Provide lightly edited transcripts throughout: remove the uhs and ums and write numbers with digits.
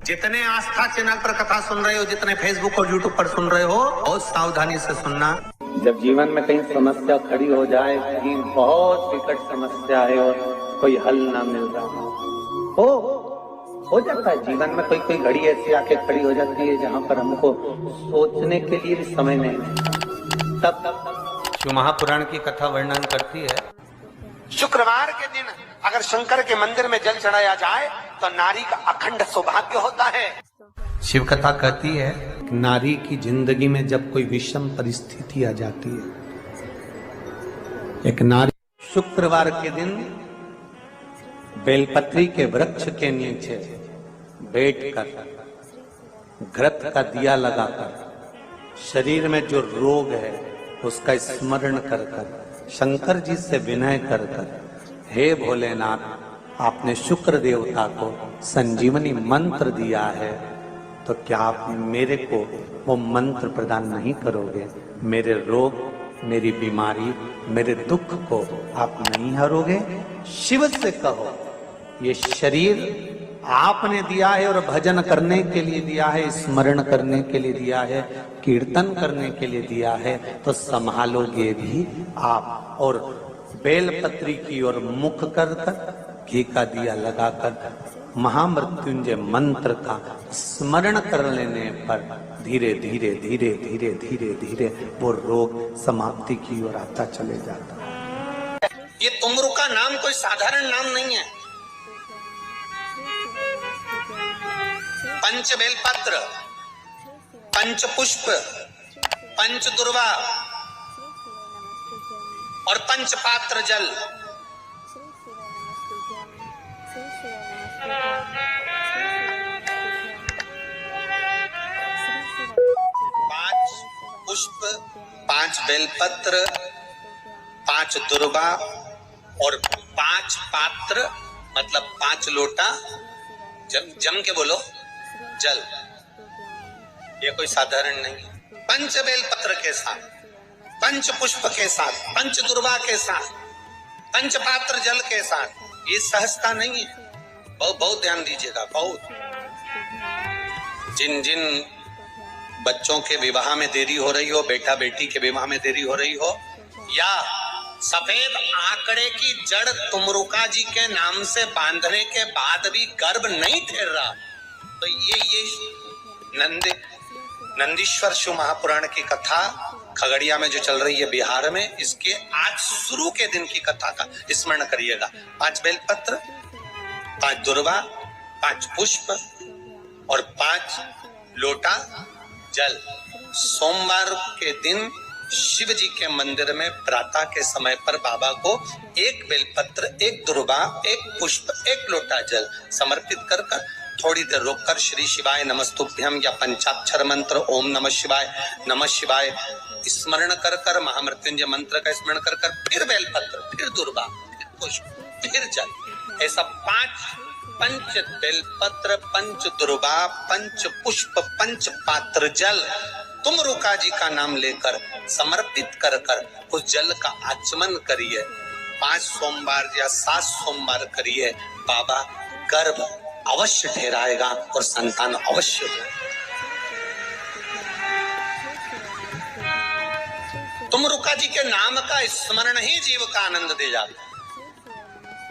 जितने आस्था चैनल पर कथा सुन रहे हो, जितने फेसबुक और यूट्यूब पर सुन रहे हो, बहुत सावधानी से सुनना। जब जीवन में कहीं समस्या खड़ी हो जाए, कहीं बहुत विकट समस्या है और कोई हल ना मिल रहा हो जाता है। जीवन में कोई घड़ी ऐसी आके खड़ी हो जाती है जहाँ पर हमको सोचने के लिए भी समय नहीं है। तब शिव महापुराण की कथा वर्णन करती है, शुक्रवार के दिन अगर शंकर के मंदिर में जल चढ़ाया जाए तो नारी का अखंड सौभाग्य होता है। शिव कथा कहती है नारी की जिंदगी में जब कोई विषम परिस्थिति आ जाती है, एक नारी शुक्रवार के दिन बेलपत्री के वृक्ष के नीचे बैठकर घृत का दिया लगाकर शरीर में जो रोग है उसका स्मरण कर कर शंकर जी से विनय कर कर, हे भोलेनाथ, आपने शुक्र देवता को संजीवनी मंत्र दिया है, तो क्या आप मेरे को वो मंत्र प्रदान नहीं करोगे? मेरे रोग, मेरी बीमारी, मेरे दुख को आप नहीं हरोगे? शिव से कहो, ये शरीर आपने दिया है और भजन करने के लिए दिया है, स्मरण करने के लिए दिया है, कीर्तन करने के लिए दिया है, तो संभालोगे भी आप। और बेलपत्री की ओर मुख कर कर घी का दिया लगाकर महामृत्युंजय मंत्र का स्मरण कर लेने पर धीरे धीरे धीरे धीरे धीरे धीरे वो रोग समाप्ति की ओर आता चले जाता। ये तुमरू का नाम कोई साधारण नाम नहीं है। पंच बेलपत्र, पंच पुष्प, पंच दुर्वा और पंच पात्र जल, पांच पुष्प, पांच बेलपत्र, पांच दुर्वा और पांच पात्र, मतलब 5 लोटा जम के बोलो जल। ये कोई साधारण नहीं। पंच बेलपत्र के साथ, पंच पुष्प के साथ, पंच दुर्वा के साथ, पंच पात्र जल के साथ, ये सहजता नहीं है। बहुत ध्यान दीजिएगा। बहुत जिन बच्चों के विवाह में देरी हो रही हो, बेटा बेटी के विवाह में देरी हो रही हो, या सफेद आंकड़े की जड़ तुमरुका जी के नाम से बांधने के बाद भी गर्भ नहीं ठहर रहा, तो ये नंदीश्वर शिव महापुराण की कथा खगड़िया में जो चल रही है बिहार में, इसके आज शुरू के दिन की कथा का स्मरण करिएगा। 5 बेलपत्र, 5 दुर्वा, 5 पुष्प और 5 लोटा जल। सोमवार के दिन शिव जी के मंदिर में प्रातः के समय पर बाबा को 1 बेलपत्र, 1 दुर्वा, 1 पुष्प, 1 लोटा जल समर्पित कर थोड़ी देर रोककर श्री शिवाय नमस्तुभ्यम या पंचाक्षर मंत्र ओम नमः शिवाय स्मरण कर कर महामृत्युंजय मंत्र का स्मरण कर कर फिर बेलपत्र, फिर दुर्वा, फिर पुष्प, फिर जल, ऐसा 5 पंच बेलपत्र, पंच दुर्वा, पंच पुष्प, पंच पात्र जल तुमरुका जी का नाम लेकर समर्पित कर कर उस जल का आचमन करिए। 5 सोमवार या 7 सोमवार करिए, बाबा गर्भ अवश्य ठहराएगा और संतान अवश्य हो। तुमरुका जी के नाम का स्मरण ही जीव का आनंद दे जाता है।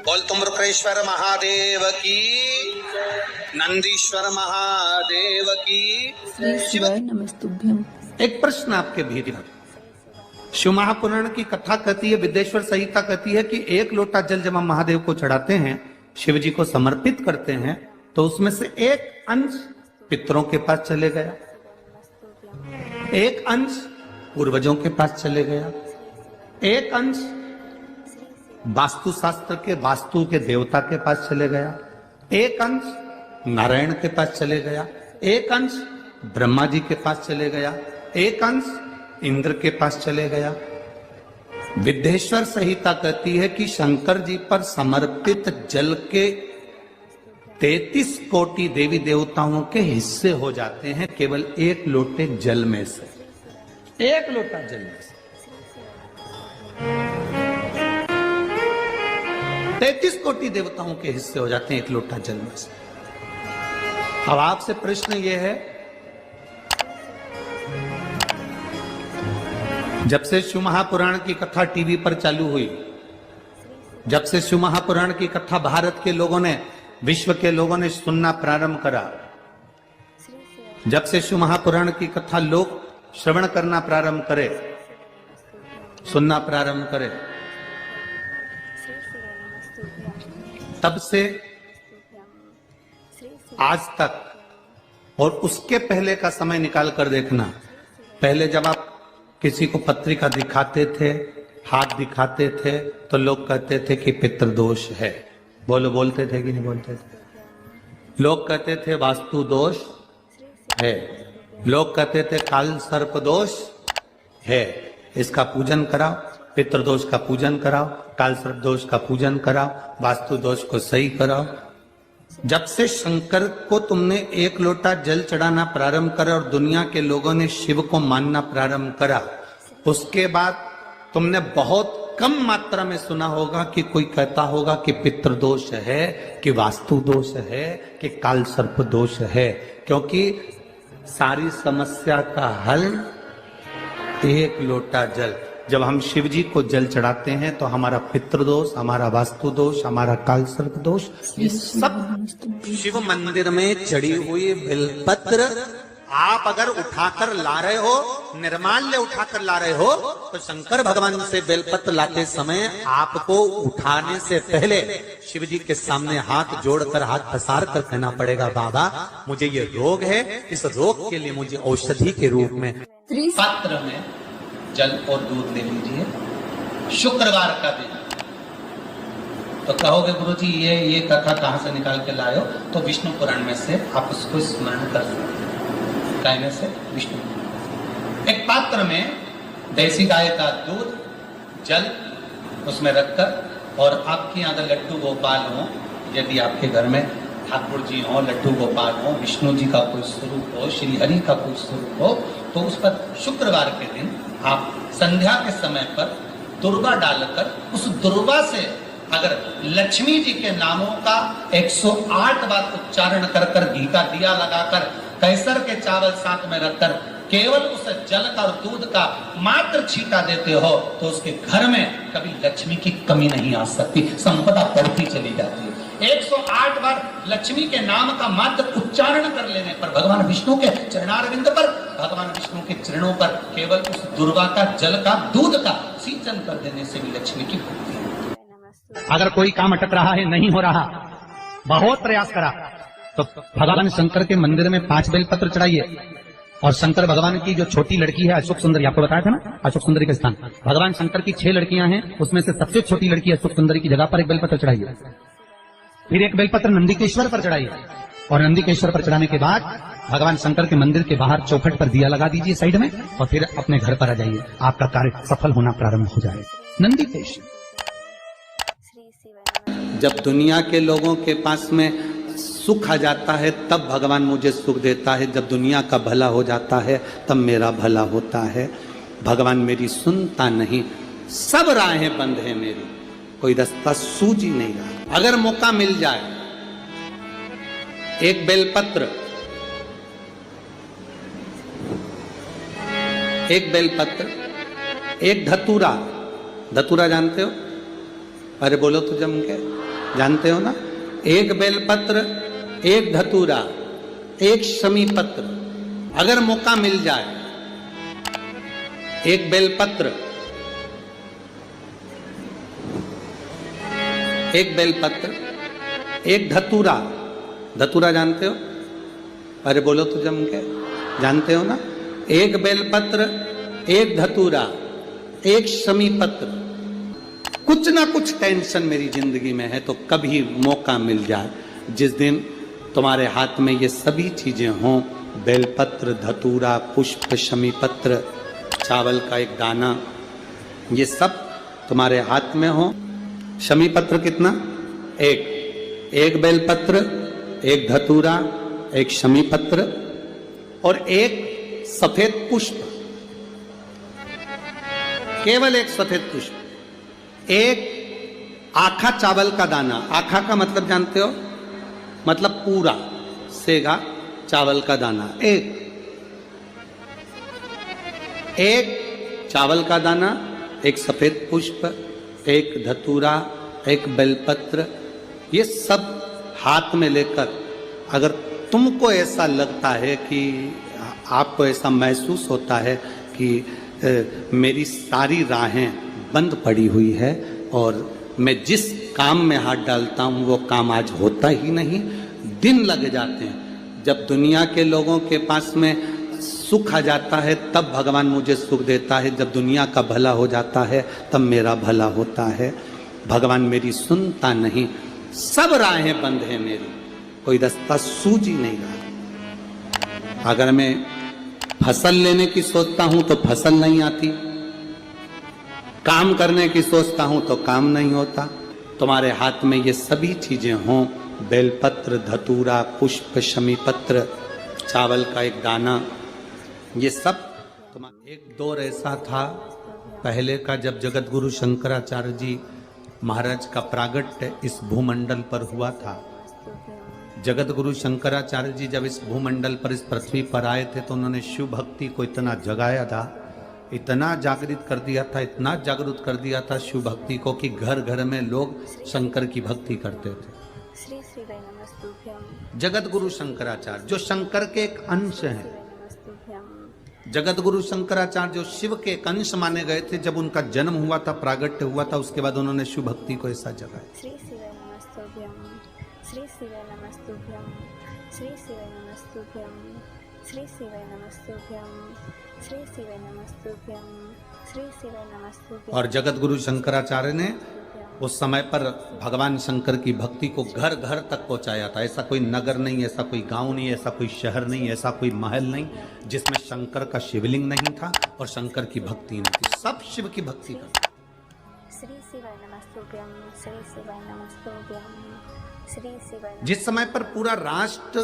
बोल तुमरुकेश्वर महादेव की, नंदीश्वर महादेव की। शिवाय नमस्तुभ्यम। एक प्रश्न आपके भीतर, शिव महापुराण की कथा कहती है, विदेश्वर संहिता कहती है कि 1 लोटा जल जब हम महादेव को चढ़ाते हैं, शिव जी को समर्पित करते हैं, तो उसमें से 1 अंश पितरों के पास चले गया, 1 अंश पूर्वजों के पास चले गया, 1 अंश वास्तु शास्त्र के वास्तु के देवता के पास चले गया, 1 अंश नारायण के पास चले गया, 1 अंश ब्रह्मा जी के पास चले गया, 1 अंश इंद्र के पास चले गया। विदेश्वर संहिता कहती है कि शंकर जी पर समर्पित जल के 33 कोटि देवी देवताओं के हिस्से हो जाते हैं केवल 1 लोटे जल में से, 1 लोटा जल में से। 33 कोटि देवताओं के हिस्से हो जाते हैं 1 लोटा जल में से। अब आपसे प्रश्न ये है, जब से शिव महापुराण की कथा टीवी पर चालू हुई, जब से शिव महापुराण की कथा भारत के लोगों ने, विश्व के लोगों ने सुनना प्रारंभ करा, जब से शिव महापुराण की कथा लोग श्रवण करना प्रारंभ करे, सुनना प्रारंभ करे, तब से आज तक और उसके पहले का समय निकाल कर देखना। पहले जब आप किसी को पत्रिका दिखाते थे, हाथ दिखाते थे, तो लोग कहते थे कि पितृदोष है। बोलते थे कि नहीं बोलते थे? लोग कहते थे वास्तु दोष है, लोग कहते थे काल सर्प दोष है, इसका पूजन कराओ, पितृदोष का पूजन कराओ, काल सर्प दोष का पूजन कराओ, वास्तु दोष को सही कराओ। जब से शंकर को तुमने एक लोटा जल चढ़ाना प्रारंभ करा और दुनिया के लोगों ने शिव को मानना प्रारंभ करा, उसके बाद तुमने बहुत कम मात्रा में सुना होगा कि कोई कहता होगा कि पितृदोष है, कि वास्तु दोष है, कि काल सर्प दोष है। क्योंकि सारी समस्या का हल एक लोटा जल। जब हम शिव जी को जल चढ़ाते हैं तो हमारा पितृदोष, हमारा वास्तु दोष, हमारा काल सर्प दोष, ये सब शिव मंदिर में चढ़ी हुई बेलपत्र आप अगर उठाकर ला रहे हो, निर्माल्य उठाकर ला रहे हो, तो शंकर भगवान से बेलपत्र लाते समय आपको उठाने से पहले शिव जी के सामने हाथ जोड़कर, हाथ पसार कर कहना पड़ेगा, बाबा मुझे ये रोग है, इस रोग के लिए मुझे औषधि के रूप में पात्र में जल और दूध ले लीजिए। शुक्रवार का दिन तो कहोगे गुरुजी ये कथा कहां से निकाल के लाए हो? तो विष्णु पुराण में से आप उसको स्मरण कर सकते हैं। कहने से विष्णु, एक पात्र में देसी गाय का दूध, जल उसमें रखकर, और आपके यहाँ अगर लड्डू गोपाल हो, यदि आपके घर में ठाकुर जी हो, लड्डू गोपाल हो, विष्णु जी का कोई स्वरूप हो, श्री हरि का कोई स्वरूप हो, तो उस पर शुक्रवार के दिन आप संध्या के समय पर दुर्वा डालकर, उस दुर्वा से अगर लक्ष्मी जी के नामों का 108 बार उच्चारण कर घी का दिया लगाकर, कैसर के चावल साथ में रखकर केवल उस जल का और दूध का मात्र छींटा देते हो, तो उसके घर में कभी लक्ष्मी की कमी नहीं आ सकती, संपदा बढ़ती चली जाती है। 108 बार लक्ष्मी के नाम का मात्र उच्चारण कर लेने पर, भगवान विष्णु के चरणारविंद पर, भगवान विष्णु के चरणों पर केवल उस दुर्वा का जल का दूध का सिंचन कर देने से भी लक्ष्मी की भक्ति है। अगर कोई काम अटक रहा है, नहीं हो रहा, बहुत प्रयास करा, तो भगवान शंकर के मंदिर में 5 बेलपत्र चढ़ाइए। और शंकर भगवान की जो छोटी लड़की है अशोक सुंदरी, आपको बताया था ना अशोक सुंदरी का स्थान, भगवान शंकर की 6 लड़कियां हैं, उसमें से सबसे छोटी लड़की अशोक सुंदरी की जगह पर एक बेलपत्र चढ़ाइए। फिर एक बेलपत्र नंदीकेश्वर पर चढ़ाइए, और नंदीकेश्वर पर चढ़ाने के बाद भगवान शंकर के मंदिर के बाहर चौखट पर दिया लगा दीजिए साइड में, और फिर अपने घर पर आ जाइए, आपका कार्य सफल होना प्रारंभ हो जाए। नंदीकेश्वर। जब दुनिया के लोगों के पास में सुख आ जाता है तब भगवान मुझे सुख देता है, जब दुनिया का भला हो जाता है तब मेरा भला होता है। भगवान मेरी सुनता नहीं, सब राहें बंद है मेरी, कोई रास्ता सूझ ही नहीं रहा। अगर मौका मिल जाए, एक बेलपत्र, एक बेलपत्र, एक धतूरा, धतूरा जानते हो? अरे बोलो तो जम के, जानते हो ना? एक बेलपत्र, एक धतूरा, एक शमी पत्र, अगर मौका मिल जाए, एक बेलपत्र, एक बेलपत्र, एक धतूरा, धतूरा जानते हो? अरे बोलो तो जम के, जानते हो ना? एक बेलपत्र, एक धतूरा, एक शमी पत्र। कुछ ना कुछ टेंशन मेरी जिंदगी में है, तो कभी मौका मिल जाए, जिस दिन तुम्हारे हाथ में ये सभी चीजें हों, बेलपत्र, धतूरा, पुष्प, शमी पत्र, चावल का एक दाना, ये सब तुम्हारे हाथ में हो। शमी पत्र कितना? एक बेलपत्र, एक धतूरा, एक शमी पत्र और एक सफेद पुष्प, केवल एक सफेद पुष्प, एक आखा चावल का दाना। आखा का मतलब जानते हो? मतलब पूरा सेगा चावल का दाना, एक चावल का दाना, एक सफेद पुष्प, एक धतूरा, एक बेलपत्र, ये सब हाथ में लेकर अगर तुमको ऐसा लगता है कि आपको ऐसा महसूस होता है कि मेरी सारी राहें बंद पड़ी हुई है और मैं जिस काम में हाथ डालता हूं वो काम आज होता ही नहीं, दिन लग जाते हैं। जब दुनिया के लोगों के पास में सुख आ जाता है तब भगवान मुझे सुख देता है, जब दुनिया का भला हो जाता है तब मेरा भला होता है। भगवान मेरी सुनता नहीं, सब राहें बंद है मेरी, कोई रास्ता सूझ ही नहीं रहा। अगर मैं फसल लेने की सोचता हूं तो फसल नहीं आती, काम करने की सोचता हूं तो काम नहीं होता। तुम्हारे हाथ में ये सभी चीजें हों, बेलपत्र, धतूरा, पुष्प, शमी पत्र, चावल का एक दाना, ये सब तुम्हारा। एक दौर ऐसा था पहले का जब जगत गुरु शंकराचार्य जी महाराज का प्रागट्य इस भूमंडल पर हुआ था। जगत गुरु शंकराचार्य जी जब इस भूमंडल पर, इस पृथ्वी पर आए थे तो उन्होंने शिव भक्ति को इतना जगाया था, इतना जागृत कर दिया था, इतना जागरूक कर दिया था शिव भक्ति को कि घर घर में लोग शंकर की भक्ति करते थे। जगत गुरु शंकराचार्य जो शंकर के एक अंश हैं, जगत गुरु शंकराचार्य जो शिव के एक अंश माने गए थे, जब उनका जन्म हुआ था, प्रागट्य हुआ था, उसके बाद उन्होंने शिव भक्ति को ऐसा जगाया। और जगत गुरु शंकराचार्य ने उस समय पर भगवान शंकर की भक्ति को घर घर तक पहुंचाया था। ऐसा कोई नगर नहीं, ऐसा कोई गांव नहीं, ऐसा कोई शहर नहीं, ऐसा कोई महल नहीं जिसमें शंकर का शिवलिंग नहीं था और शंकर की भक्ति नहीं थी। सब शिव की भक्ति करते। जिस समय पर पूरा राष्ट्र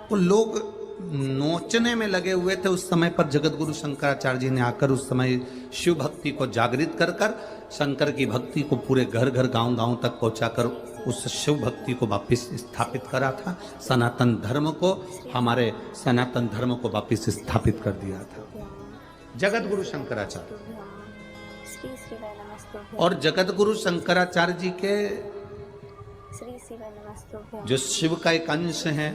को लोग नोचने में लगे हुए थे, उस समय पर जगत गुरु शंकराचार्य जी ने आकर उस समय शिव भक्ति को जागृत कर कर शंकर की भक्ति को पूरे घर घर गांव गांव तक पहुंचाकर उस शिव भक्ति को वापस स्थापित करा था। सनातन धर्म को, हमारे सनातन धर्म को वापस स्थापित कर दिया था जगत गुरु शंकराचार्य। और जगत गुरु शंकराचार्य जी के जो शिव का एक अंश है,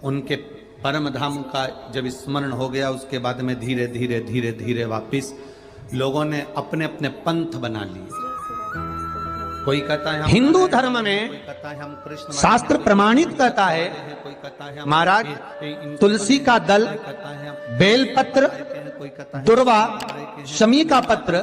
उनके परम धाम का जब स्मरण हो गया, उसके बाद में धीरे धीरे धीरे धीरे वापिस लोगों ने अपने अपने पंथ बना लिए। कोई कहता है हिंदू धर्म में, शास्त्र प्रमाणित कहता है महाराज तुलसी का दल, बेलपत्र, दुर्वा, शमी का पत्र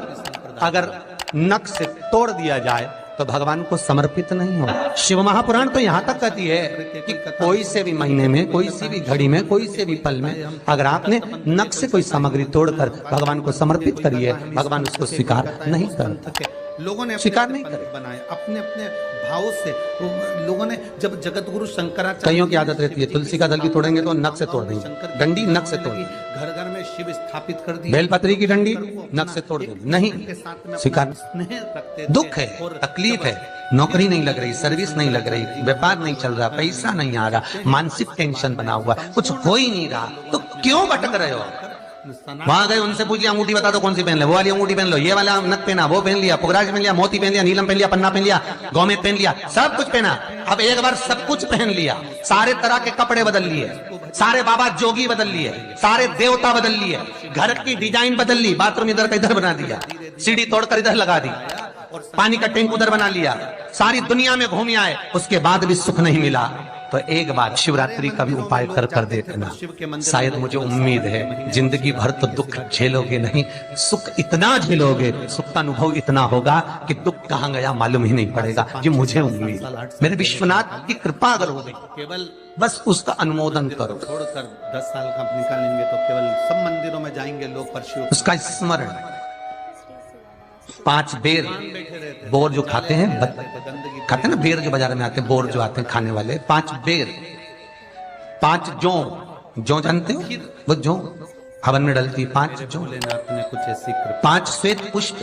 अगर नख से तोड़ दिया जाए तो भगवान को समर्पित नहीं हो। शिव महापुराण तो यहाँ तक कहती है कि कोई से भी महीने में, कोई सी भी घड़ी में, कोई से भी पल में अगर आपने नख से कोई सामग्री तोड़कर भगवान को समर्पित करी है, भगवान उसको स्वीकार नहीं करते। लोगों ने स्वीकार नहीं करे, बनाए अपने अपने भाव से। लोगों ने जब जगत गुरु शंकराचार्य, कईयों की आदत रहती है तुलसी का दल भी तोड़ेंगे तो नख से तोड़ देंगे, डंडी नख से तोड़, घर घर में शिव स्थापित कर दी, बेलपत्री की डंडी नख से तोड़ देंगे, नहीं स्वीकार। दुख है, तकलीफ है, नौकरी नहीं लग रही, सर्विस नहीं लग रही, व्यापार नहीं चल रहा, पैसा नहीं आ रहा, मानसिक टेंशन बना हुआ, कुछ हो ही नहीं रहा, तो क्यों भटक रहे हो? वहां गए, उनसे पूछ लिया अंगूठी बता दो कौन सी पहन ले, वो वाली अंगूठी पहन लो, ये वाला नथ पहना, वो पहन लिया, पुगराज पहन लिया, मोती पहन लिया, नीलम पहन लिया, पन्ना पहन लिया, गौमेद पहन लिया, सब कुछ पहना। अब एक बार सब कुछ पहन लिया, सारे तरह के कपड़े बदल लिए, सारे बाबा जोगी बदल लिए, सारे देवता बदल लिए, घर की डिजाइन बदल ली, बाथरूम इधर का इधर बना दिया, सीढ़ी तोड़कर इधर लगा दी, पानी का टैंक उधर बना लिया, सारी दुनिया में घूम आए, उसके बाद भी सुख नहीं मिला। तो एक बार शिवरात्रि का भी उपाय कर कर देखना, शायद मुझे उम्मीद है जिंदगी भर तो दुख झेलोगे नहीं, सुख इतना झेलोगे, सुख का अनुभव इतना होगा कि दुख कहाँ गया मालूम ही नहीं पड़ेगा। ये मुझे उम्मीद, मेरे विश्वनाथ की कृपा अगर हो गई, केवल बस उसका अनुमोदन करो। छोड़कर 10 साल का निकालेंगे तो केवल सब मंदिरों में जाएंगे लोग, पर उसका स्मरण 5 बेर, बोर जो खाते हैं, खाते हैं ना बेर जो बाजार में आते हैं, बोर जो आते हैं खाने वाले, 5 बेर, 5 जौ जानते हो, वो जौ हवन में डलती, 5 जौ लेना अपने कुछ ऐसी, 5 श्वेत पुष्प,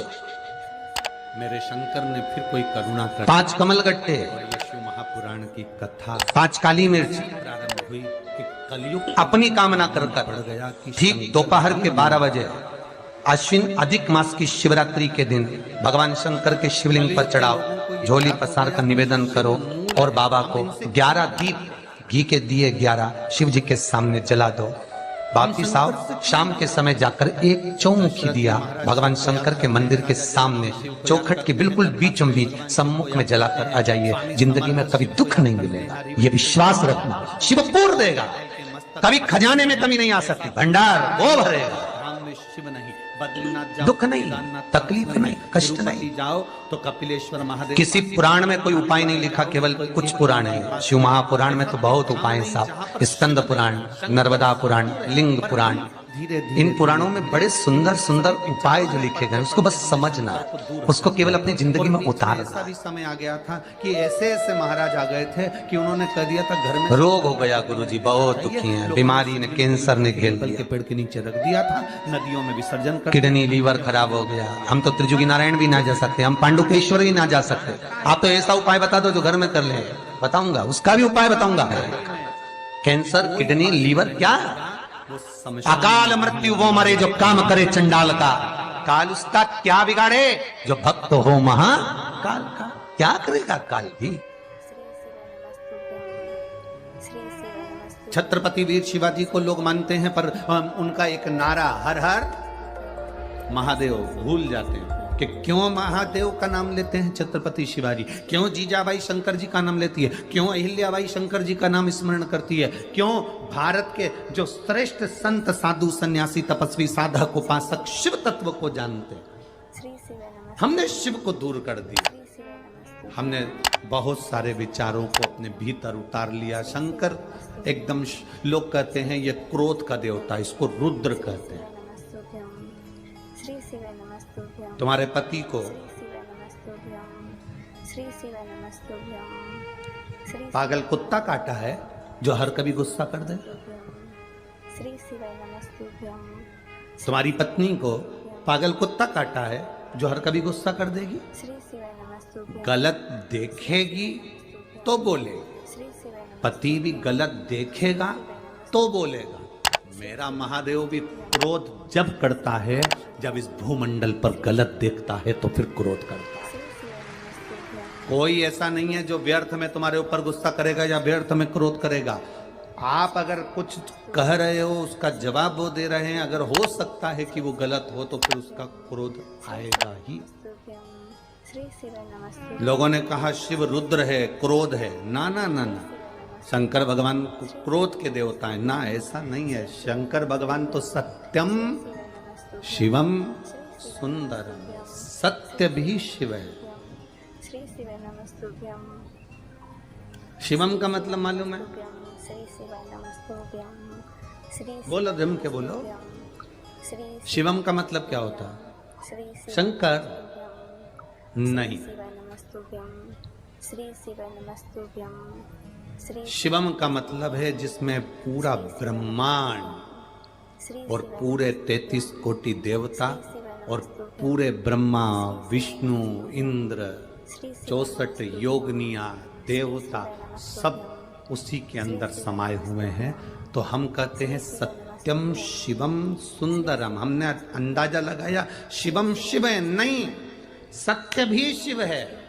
मेरे शंकर ने फिर कोई करुणा कर, 5 कमल गट्टे, और ये शिव महापुराण की कथा, 5 काली मिर्च प्रारंभ हुई। कि कलयुग अपनी कामना कर गया कि ठीक दोपहर के 12 बजे अश्विन अधिक मास की शिवरात्रि के दिन भगवान शंकर के शिवलिंग पर चढ़ाओ, झोली पसार कर निवेदन करो और बाबा को 11 दीप घी के दिए 11 शिव जी के सामने जला दो। वापिस आओ, शाम के समय जाकर एक चौमुखी दिया भगवान शंकर के मंदिर के सामने चौखट के बिल्कुल बीचों बीच सम्मुख में जलाकर आ जाइए। जिंदगी में कभी दुख नहीं मिलेगा, ये विश्वास रखना। शिव पूर्ण देगा, कभी खजाने में कमी नहीं आ सकती, भंडार वो भरेगा। शिव नहीं, बद्रीनाथ जाओ, दुख नहीं, तकलीफ नहीं, कष्ट नहीं। जाओ तो कपिलेश्वर महादेव। किसी पुराण में कोई उपाय नहीं लिखा, केवल कुछ पुराण है। शिव महापुराण में तो बहुत उपाय साहब, स्कंद पुराण, नर्मदा पुराण, लिंग पुराण, इन पुराणों में बड़े सुंदर सुंदर उपाय जो लिखे गए, उसको बस समझना, उसको केवल अपनी जिंदगी में उतारना। ऐसा भी समय आ गया था कि ऐसे ऐसे महाराज आ गए थे कि उन्होंने कह दिया था घर में रोग हो गया, गुरुजी बहुत दुखी हैं, बीमारी ने, कैंसर ने घेर के लिया, पेड़ के नीचे रख दिया था, नदियों में विसर्जन कर। किडनी लीवर खराब हो गया। हम तो त्रिजुगी नारायण भी ना जा सकते, हम पांडुकेश्वर भी ना जा सकते। आप तो ऐसा उपाय बता दो जो घर में कर ले। बताऊंगा, उसका भी उपाय बताऊंगा। कैंसर, किडनी, लीवर, क्या अकाल मृत्यु वो मरे जो काम करे चंडाल का, काल उसका क्या बिगाड़े जो भक्त हो महाकाल का। क्या करेगा काल भी। छत्रपति वीर शिवाजी को लोग मानते हैं, पर उनका एक नारा हर हर महादेव भूल जाते हैं कि क्यों महादेव का नाम लेते हैं छत्रपति शिवाजी, क्यों जीजाबाई शंकर जी का नाम लेती है, क्यों अहिल्याबाई शंकर जी का नाम स्मरण करती है, क्यों भारत के जो श्रेष्ठ संत साधु सन्यासी तपस्वी साधक उपासक शिव तत्व को जानते हैं। हमने शिव को दूर कर दिया, हमने बहुत सारे विचारों को अपने भीतर उतार लिया। शंकर एकदम, लोग कहते हैं ये क्रोध का देवता, इसको रुद्र कहते हैं। तुम्हारे पति को पागल कुत्ता काटा है जो हर कभी गुस्सा कर दे। तुम्हारी पत्नी को पागल कुत्ता काटा है जो हर कभी गुस्सा कर देगी, गलत देखेगी तो बोलेगी, पति भी गलत देखेगा तो बोलेगा। मेरा महादेव भी क्रोध जब करता है, जब इस भूमंडल पर गलत देखता है तो फिर क्रोध करता है। कोई ऐसा नहीं है जो व्यर्थ में तुम्हारे ऊपर गुस्सा करेगा या व्यर्थ में क्रोध करेगा। आप अगर कुछ कह रहे हो, उसका जवाब वो दे रहे हैं, अगर हो सकता है कि वो गलत हो तो फिर उसका क्रोध आएगा ही। लोगों ने कहा शिव रुद्र है, क्रोध है। ना ना ना ना, शंकर भगवान क्रोध के देवता है ना, ऐसा नहीं है। शंकर भगवान तो सत्यम शिवम सुंदरम, सत्य भी शिव है। शिवम का मतलब मालूम है? बोलो, जम के बोलो। शिवम का मतलब क्या होता है? शंकर नहीं, शिवम का मतलब है जिसमें पूरा ब्रह्मांड और पूरे 33 कोटि देवता और पूरे ब्रह्मा विष्णु इंद्र 64 योगनिया देवता सब उसी के अंदर समाये हुए हैं। तो हम कहते हैं सत्यम शिवम सुंदरम। हमने अंदाजा लगाया शिवम शिव है, नहीं, सत्य भी शिव है।